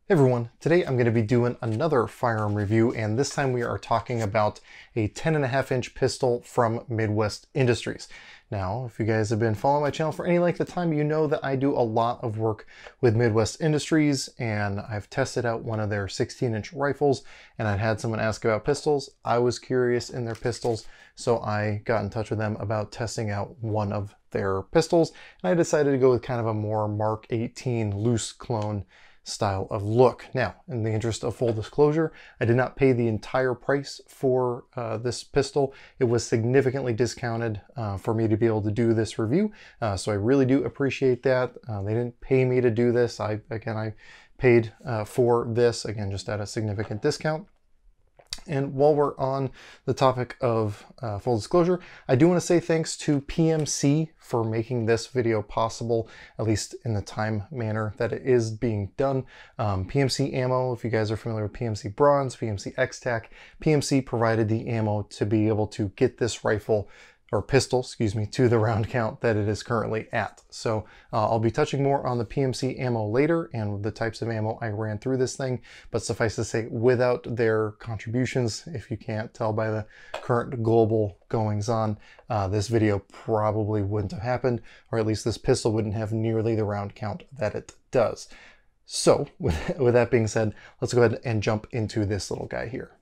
Hey everyone, today I'm going to be doing another firearm review, and this time we are talking about a 10.5-inch pistol from Midwest Industries. Now, if you guys have been following my channel for any length of time, you know that I do a lot of work with Midwest Industries, and I've tested out one of their 16-inch rifles, and I'd had someone ask about pistols. I was curious in their pistols, so I got in touch with them about testing out one of their pistols, and I decided to go with kind of a more Mark 18 loose clone style of look. Now, in the interest of full disclosure, I did not pay the entire price for this pistol. It was significantly discounted for me to be able to do this review, so I really do appreciate that. They didn't pay me to do this. I paid for this, again, just at a significant discount. And while we're on the topic of full disclosure, I do want to say thanks to PMC for making this video possible, at least in the time manner that it is being done. Pmc Ammo, if you guys are familiar with PMC Bronze, PMC X-Tac, PMC provided the ammo to be able to get this rifle, or pistol, excuse me, to the round count that it is currently at. So I'll be touching more on the PMC ammo later and the types of ammo I ran through this thing, but suffice to say, without their contributions, if you can't tell by the current global goings on, this video probably wouldn't have happened, or at least this pistol wouldn't have nearly the round count that it does. So with that being said, let's go ahead and jump into this little guy here.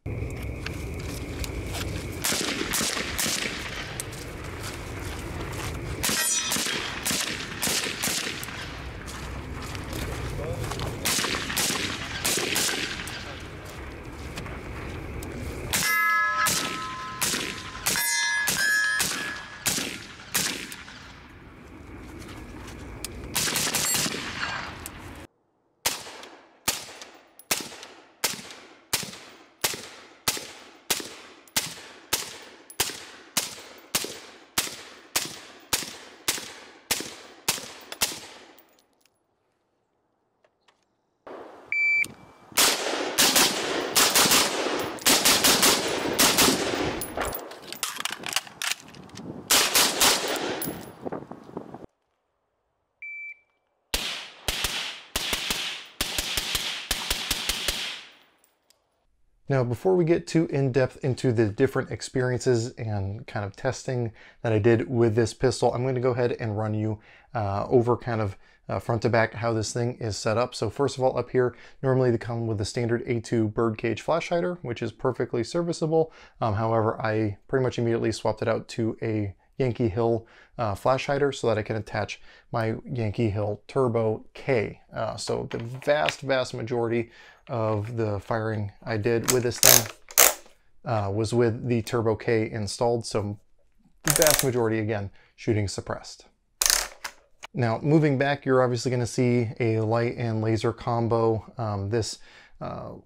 Now, before we get too in-depth into the different experiences and kind of testing that I did with this pistol, I'm going to go ahead and run you over kind of front to back how this thing is set up. So first of all, up here, normally they come with the standard A2 birdcage flash hider, which is perfectly serviceable. However, I pretty much immediately swapped it out to a Yankee Hill flash hider so that I can attach my Yankee Hill Turbo K. So the vast majority of the firing I did with this thing was with the Turbo K installed, so the vast majority, again, shooting suppressed. Now, moving back, you're obviously going to see a light and laser combo. This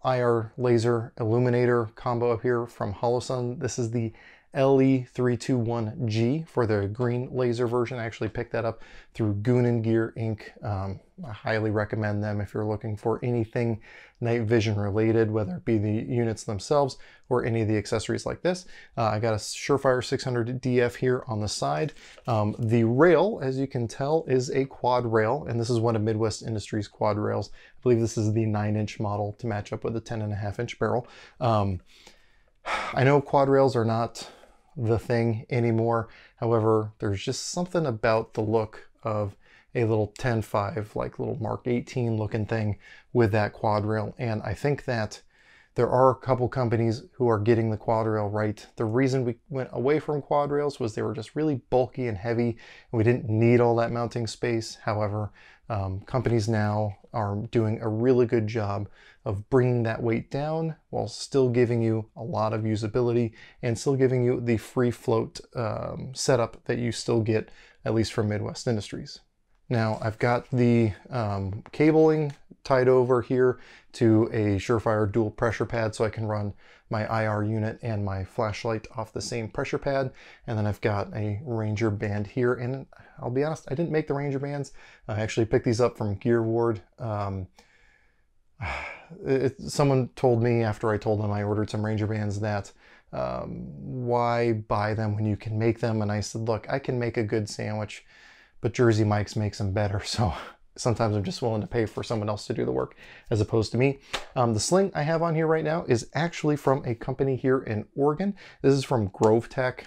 IR Laser Illuminator combo up here from Holosun. This is the LE321G for the green laser version. I actually picked that up through Goonin Gear Inc. I highly recommend them if you're looking for anything night vision related, whether it be the units themselves or any of the accessories like this. I got a Surefire 600 DF here on the side. The rail, as you can tell, is a quad rail, and this is one of Midwest Industries quad rails. I believe this is the 9-inch model to match up with the 10.5-inch barrel. I know quad rails are not the thing anymore. However, there's just something about the look of a little 10.5, like little Mark 18 looking thing with that quad rail. And I think that there are a couple companies who are getting the quad rail right. The reason we went away from quad rails was they were just really bulky and heavy, and we didn't need all that mounting space. However, companies now are doing a really good job of bringing that weight down while still giving you a lot of usability and still giving you the free float setup that you still get, at least from Midwest Industries. Now, I've got the cabling tied over here to a Surefire dual pressure pad so I can run my IR unit and my flashlight off the same pressure pad. And then I've got a Ranger band here. And I'll be honest, I didn't make the Ranger bands. I actually picked these up from Gear Ward. Someone told me after I told them I ordered some Ranger bands that why buy them when you can make them? And I said, look, I can make a good sandwich, but Jersey Mike's makes them better. So sometimes I'm just willing to pay for someone else to do the work as opposed to me. The sling I have on here right now is actually from a company here in Oregon. This is from Grove Tech.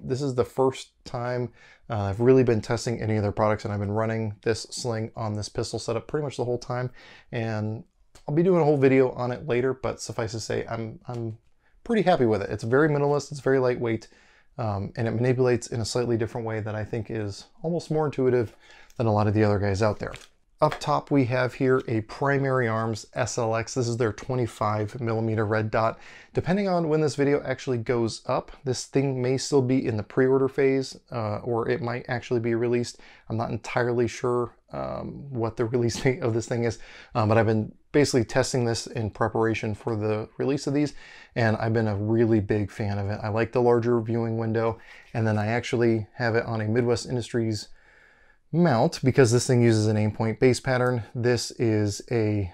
This is the first time I've really been testing any of their products, and I've been running this sling on this pistol setup pretty much the whole time. And I'll be doing a whole video on it later, but suffice to say, I'm pretty happy with it. It's very minimalist, it's very lightweight, and it manipulates in a slightly different way that I think is almost more intuitive than a lot of the other guys out there. Up top, we have here a Primary Arms SLX. This is their 25mm red dot. Depending on when this video actually goes up, this thing may still be in the pre-order phase, or it might actually be released. I'm not entirely sure what the release date of this thing is, but I've been basically testing this in preparation for the release of these, and I've been a really big fan of it. I like the larger viewing window, and then I actually have it on a Midwest Industries mount because this thing uses an aim-point base pattern. This is a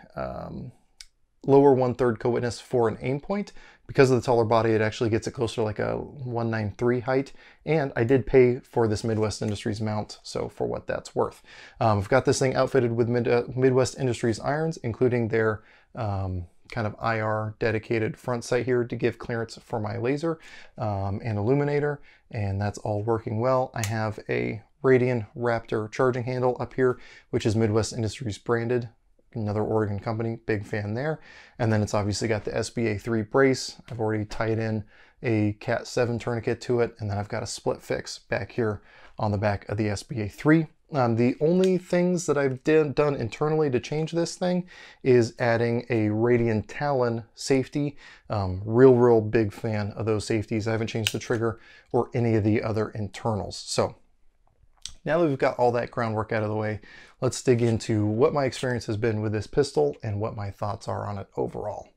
lower 1/3 co-witness for an aim point. Because of the taller body, it actually gets it closer to like a 193 height, and I did pay for this Midwest Industries mount, so for what that's worth. I've got this thing outfitted with Midwest Industries irons, including their kind of IR dedicated front sight here to give clearance for my laser and illuminator, and that's all working well. I have a Radian Raptor charging handle up here, which is Midwest Industries branded, another Oregon company, big fan there. And then it's obviously got the SBA 3 brace. I've already tied in a Cat 7 tourniquet to it, and then I've got a split fix back here on the back of the SBA 3. The only things that I've done internally to change this thing is adding a Radian Talon safety. Real big fan of those safeties. I haven't changed the trigger or any of the other internals. So now that we've got all that groundwork out of the way, let's dig into what my experience has been with this pistol and what my thoughts are on it overall.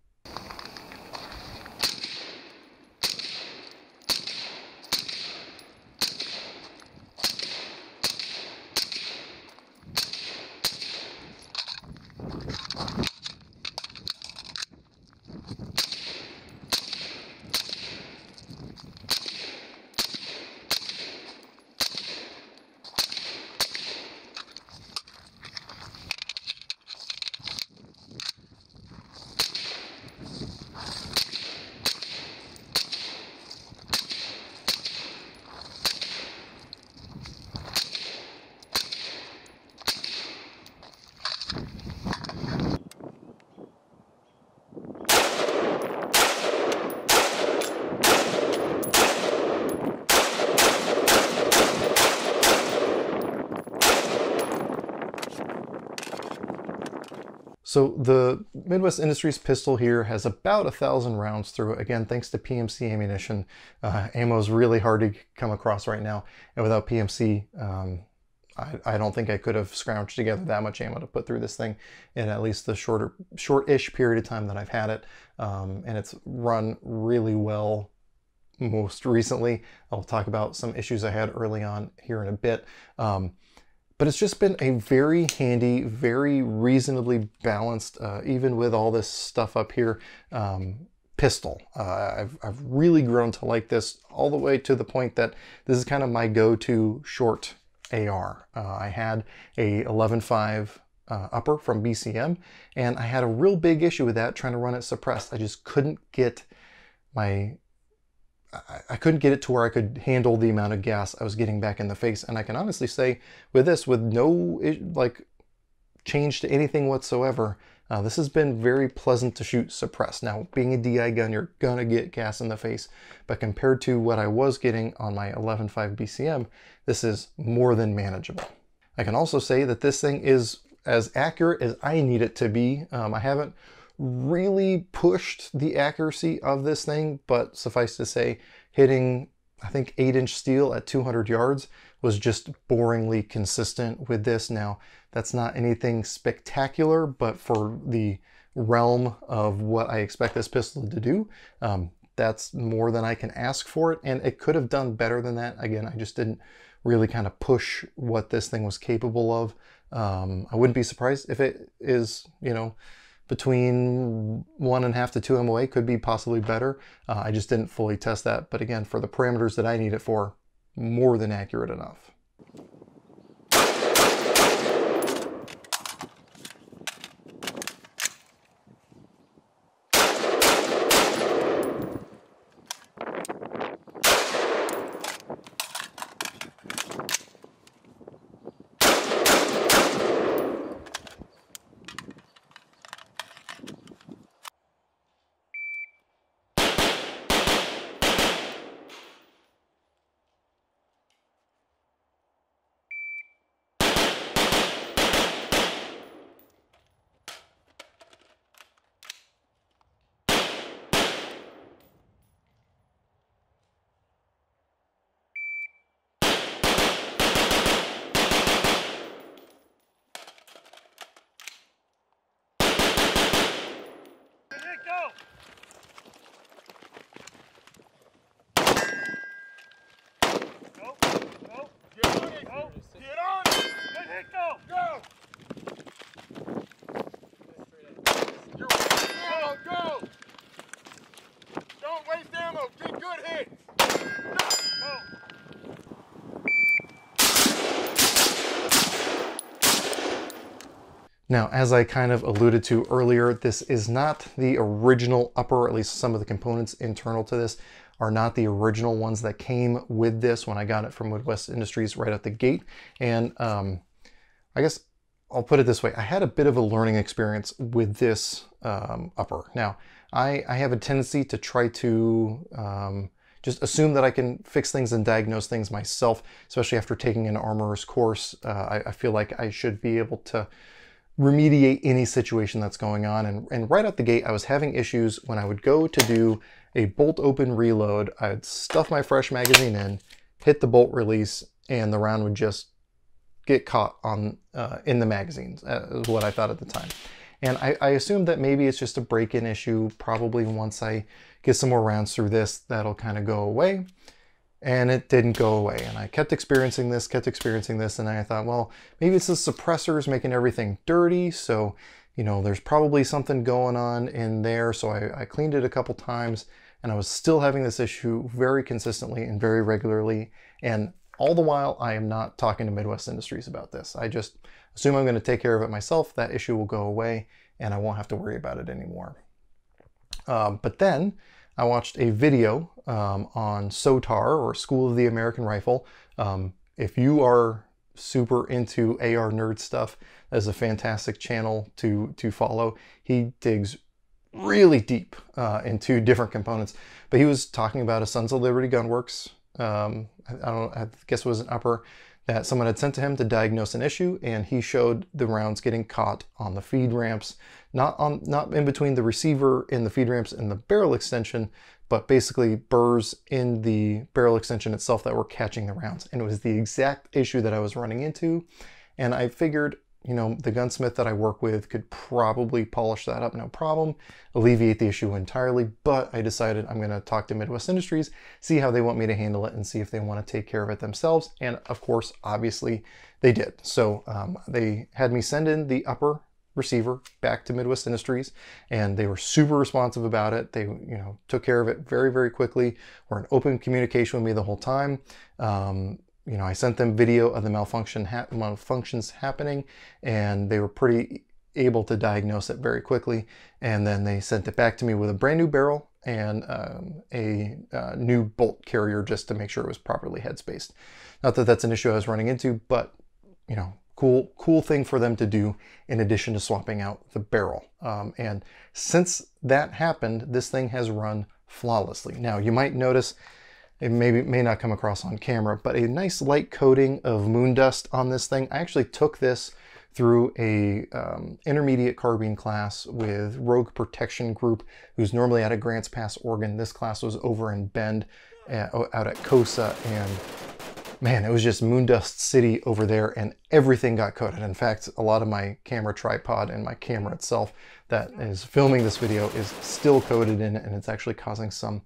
So the Midwest Industries pistol here has about 1,000 rounds through it. Again, thanks to PMC ammunition. Ammo is really hard to come across right now. And without PMC, I don't think I could have scrounged together that much ammo to put through this thing in at least the short-ish period of time that I've had it. And it's run really well most recently. I'll talk about some issues I had early on here in a bit. But it's just been a very handy, very reasonably balanced, even with all this stuff up here, pistol. I've really grown to like this all the way to the point that this is kind of my go-to short AR. I had a 11.5 upper from BCM, and I had a real big issue with that trying to run it suppressed. I just couldn't get I couldn't get it to where I could handle the amount of gas I was getting back in the face. And I can honestly say with this, with no like change to anything whatsoever, this has been very pleasant to shoot suppressed. Now, being a DI gun, you're gonna get gas in the face, but compared to what I was getting on my 11.5 BCM, this is more than manageable. I can also say that this thing is as accurate as I need it to be. I haven't really pushed the accuracy of this thing, but suffice to say, hitting, I think, 8-inch steel at 200 yards was just boringly consistent with this. Now, that's not anything spectacular, but for the realm of what I expect this pistol to do, that's more than I can ask for it, and it could have done better than that. Again, I just didn't really kind of push what this thing was capable of. I wouldn't be surprised if it is, you know, between 1.5 to 2 MOA, could be possibly better. I just didn't fully test that. But again, for the parameters that I need it for, more than accurate enough. Now, as I kind of alluded to earlier, this is not the original upper, or at least some of the components internal to this are not the original ones that came with this when I got it from Midwest Industries right out the gate. And I guess I'll put it this way. I had a bit of a learning experience with this upper. Now, I have a tendency to try to just assume that I can fix things and diagnose things myself, especially after taking an armorer's course. I feel like I should be able to remediate any situation that's going on. And right out the gate, I was having issues when I would go to do a bolt open reload. I'd stuff my fresh magazine in, hit the bolt release, and the round would just get caught on in the magazines, is what I thought at the time. And I assumed that maybe it's just a break-in issue. Probably once I get some more rounds through this, that'll kind of go away. And it didn't go away. And I kept experiencing this, and I thought, well, maybe it's the suppressors making everything dirty. So, you know, there's probably something going on in there. So I cleaned it a couple times, and I was still having this issue very consistently and very regularly. And all the while, I am not talking to Midwest Industries about this. I just assume I'm going to take care of it myself. That issue will go away, and I won't have to worry about it anymore. But then I watched a video on SOTAR, or School of the American Rifle. If you are super into AR nerd stuff, that's a fantastic channel to follow. He digs really deep into different components, but he was talking about a Sons of Liberty Gunworks. I guess it was an upper that someone had sent to him to diagnose an issue, and he showed the rounds getting caught on the feed ramps, not in between the receiver and the feed ramps and the barrel extension, but basically burrs in the barrel extension itself that were catching the rounds. And it was the exact issue that I was running into. And I figured, you know, the gunsmith that I work with could probably polish that up, no problem, alleviate the issue entirely. But I decided I'm going to talk to Midwest Industries, see how they want me to handle it, and see if they want to take care of it themselves. And of course, obviously, they did. So they had me send in the upper receiver back to Midwest Industries, and they were super responsive about it. They, you know, took care of it very, very quickly. Were in open communication with me the whole time. You know, I sent them video of the malfunctions happening, and they were pretty able to diagnose it very quickly. And then they sent it back to me with a brand new barrel and a new bolt carrier, just to make sure it was properly head spaced. Not that that's an issue I was running into, but, you know, cool thing for them to do in addition to swapping out the barrel. And since that happened, this thing has run flawlessly. Now, you might notice, it may not come across on camera, but a nice light coating of moon dust on this thing. I actually took this through a intermediate carbine class with Rogue Protection Group, who's normally out of Grants Pass, Oregon. This class was over in Bend, out at COSA, and man, it was just moon dust city over there, and everything got coated. In fact, a lot of my camera tripod and my camera itself that is filming this video is still coated in it, and it's actually causing some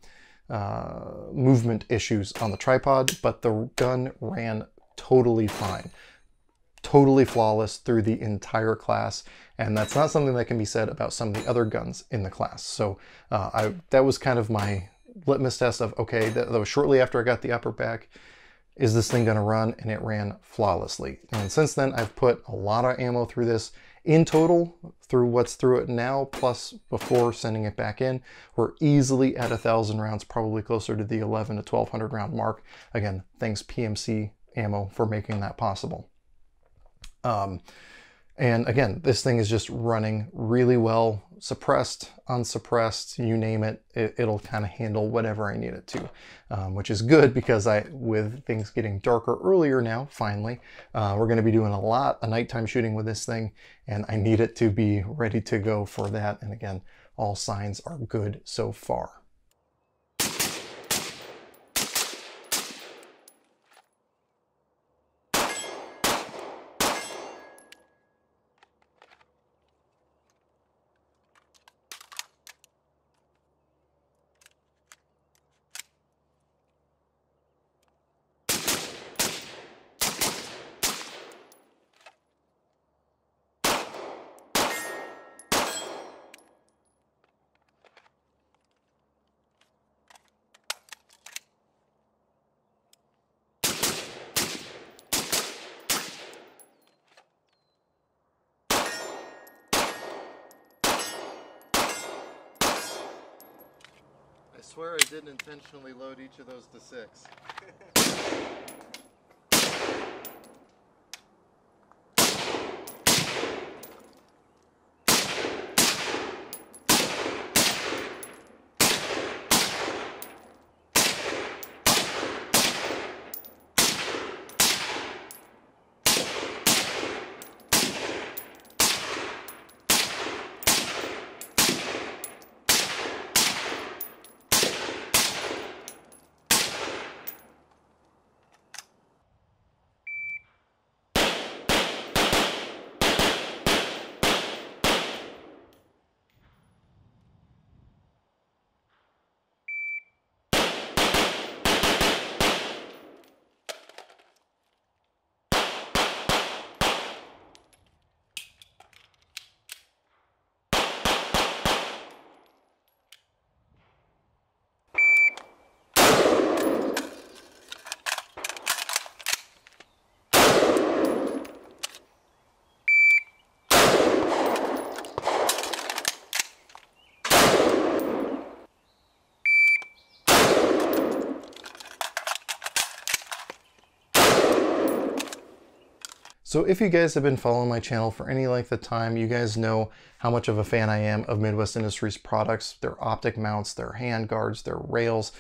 movement issues on the tripod, but the gun ran totally fine, totally flawless through the entire class. And that's not something that can be said about some of the other guns in the class. So that was kind of my litmus test of, okay, that was shortly after I got the upper back. Is this thing gonna run? And it ran flawlessly. And since then, I've put a lot of ammo through this. In total, through what's through it now, plus before sending it back in, we're easily at 1,000 rounds, probably closer to the 11 to 1,200 round mark. Again, thanks Pmc Ammo for making that possible. And again, this thing is just running really well, suppressed, unsuppressed, you name it, it'll kind of handle whatever I need it to, which is good because with things getting darker earlier now, finally, we're going to be doing a lot of nighttime shooting with this thing, and I need it to be ready to go for that. And again, all signs are good so far. I swear I didn't intentionally load each of those to 6. So if you guys have been following my channel for any length of time, you guys know how much of a fan I am of Midwest Industries products, their optic mounts, their hand guards, their rails,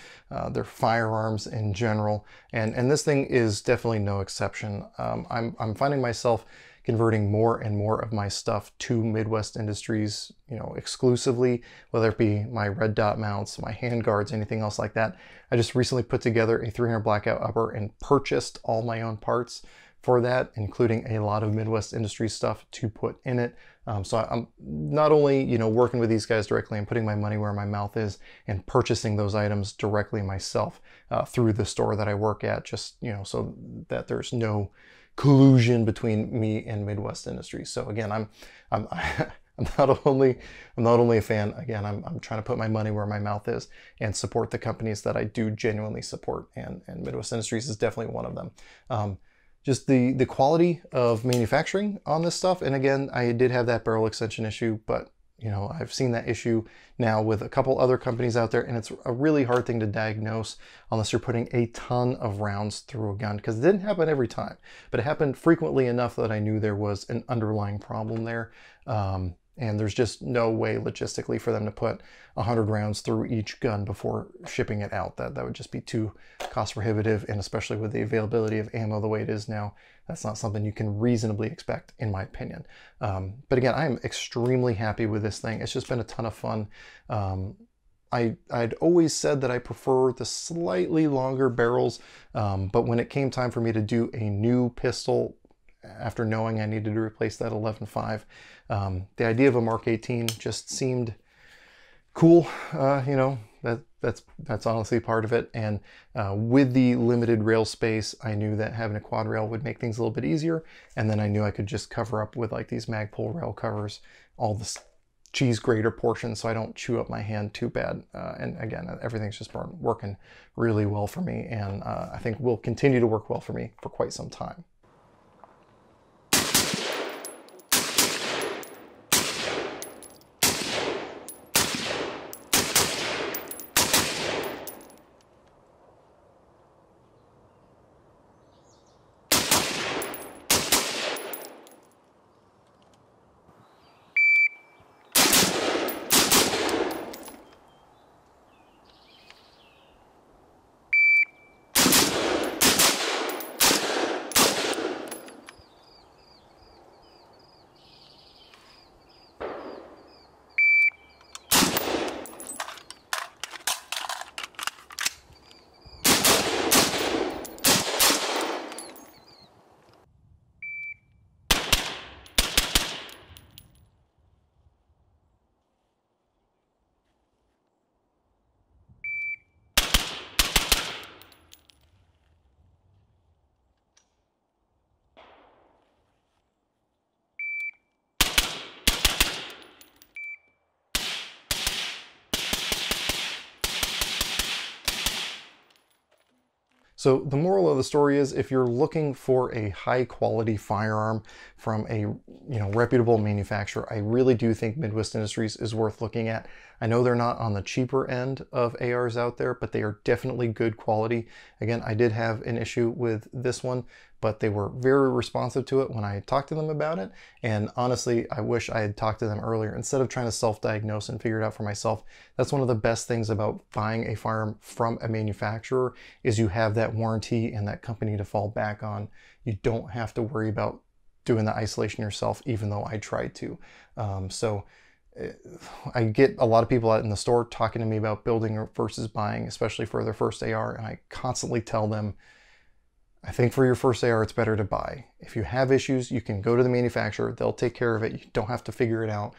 their firearms in general. And this thing is definitely no exception. I'm finding myself converting more and more of my stuff to Midwest Industries, exclusively, whether it be my red dot mounts, my hand guards, anything else like that. I just recently put together a 300 blackout upper and purchased all my own parts for that, including a lot of Midwest Industries stuff to put in it. So I'm not only, working with these guys directly and putting my money where my mouth is and purchasing those items directly myself through the store that I work at, just, so that there's no collusion between me and Midwest Industries. So again, I'm not only a fan, again, I'm trying to put my money where my mouth is and support the companies that I do genuinely support, and Midwest Industries is definitely one of them. Just the quality of manufacturing on this stuff. And again, I did have that barrel extension issue, but I've seen that issue now with a couple other companies out there, and it's a really hard thing to diagnose unless you're putting a ton of rounds through a gun, because it didn't happen every time, but it happened frequently enough that I knew there was an underlying problem there. And there's just no way logistically for them to put 100 rounds through each gun before shipping it out. That would just be too cost prohibitive, and especially with the availability of ammo the way it is now, that's not something you can reasonably expect, in my opinion. But again, I am extremely happy with this thing. It's just been a ton of fun. I'd always said that I prefer the slightly longer barrels, but when it came time for me to do a new pistol, after knowing I needed to replace that 11.5, the idea of a Mark 18 just seemed cool. That's honestly part of it. And with the limited rail space, I knew that having a quad rail would make things a little bit easier. And then I knew I could just cover up with like these Magpul rail covers all this cheese grater portion, so I don't chew up my hand too bad. And again, everything's just been working really well for me, and I think will continue to work well for me for quite some time. So the moral of the story is, if you're looking for a high quality firearm from a reputable manufacturer, I really do think Midwest Industries is worth looking at. I know they're not on the cheaper end of ARs out there, but they are definitely good quality. Again, I did have an issue with this one, but they were very responsive to it when I talked to them about it. And honestly, I wish I had talked to them earlier instead of trying to self-diagnose and figure it out for myself. That's one of the best things about buying a firearm from a manufacturer, is you have that warranty and that company to fall back on. You don't have to worry about doing the isolation yourself, even though I tried to. I get a lot of people out in the store talking to me about building versus buying, especially for their first AR, and I constantly tell them, I think for your first AR, it's better to buy. If you have issues, you can go to the manufacturer. They'll take care of it. You don't have to figure it out.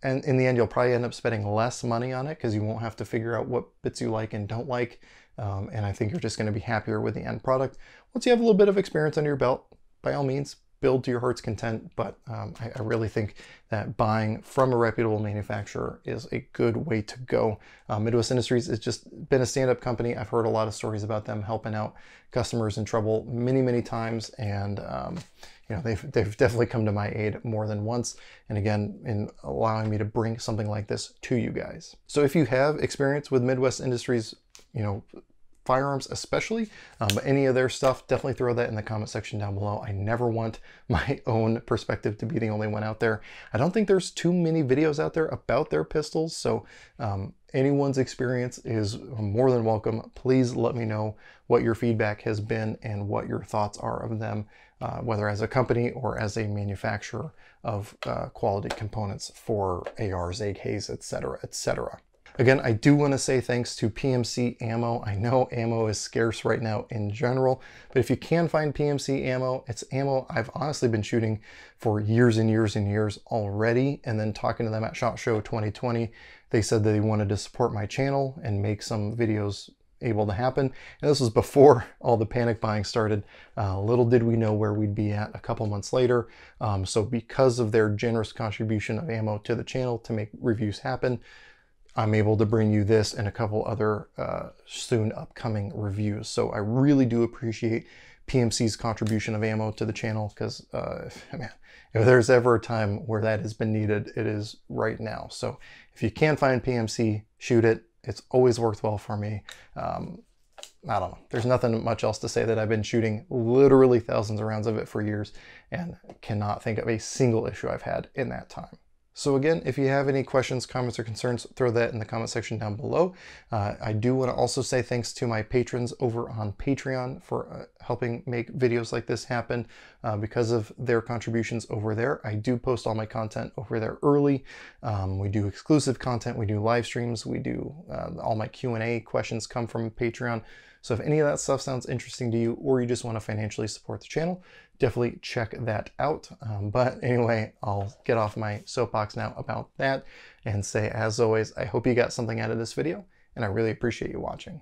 And in the end, you'll probably end up spending less money on it because you won't have to figure out what bits you like and don't like. And I think you're just going to be happier with the end product. Once you have a little bit of experience under your belt, by all means, build to your heart's content, but I really think that buying from a reputable manufacturer is a good way to go. Midwest Industries has just been a stand-up company. I've heard a lot of stories about them helping out customers in trouble many, many times, and they've definitely come to my aid more than once, and again, in allowing me to bring something like this to you guys. So if you have experience with Midwest Industries, firearms especially, but any of their stuff, definitely throw that in the comment section down below. I never want my own perspective to be the only one out there. I don't think there's too many videos out there about their pistols, so anyone's experience is more than welcome. Please let me know what your feedback has been and what your thoughts are of them, whether as a company or as a manufacturer of quality components for ARs, AKs, etc., etc. Again, I do want to say thanks to Pmc Ammo. I know ammo is scarce right now in general, but if you can find Pmc Ammo, it's ammo I've honestly been shooting for years and years and years already. And then talking to them at SHOT Show 2020, they said that they wanted to support my channel and make some videos able to happen. And this was before all the panic buying started. Little did we know where we'd be at a couple months later. So because of their generous contribution of ammo to the channel to make reviews happen, I'm able to bring you this and a couple other soon upcoming reviews. So I really do appreciate PMC's contribution of ammo to the channel, because man, if there's ever a time where that has been needed, it is right now. So if you can find PMC, shoot it. It's always worked well for me. I don't know. There's nothing much else to say that I've been shooting literally thousands of rounds of it for years and cannot think of a single issue I've had in that time. So again, if you have any questions, comments, or concerns, throw that in the comment section down below. I do want to also say thanks to my patrons over on Patreon for helping make videos like this happen. Because of their contributions over there, I do post all my content over there early. We do exclusive content, we do live streams, we do all my Q&A questions come from Patreon. So if any of that stuff sounds interesting to you, or you just want to financially support the channel, definitely check that out. But anyway, I'll get off my soapbox now about that and say, as always, I hope you got something out of this video, and I really appreciate you watching.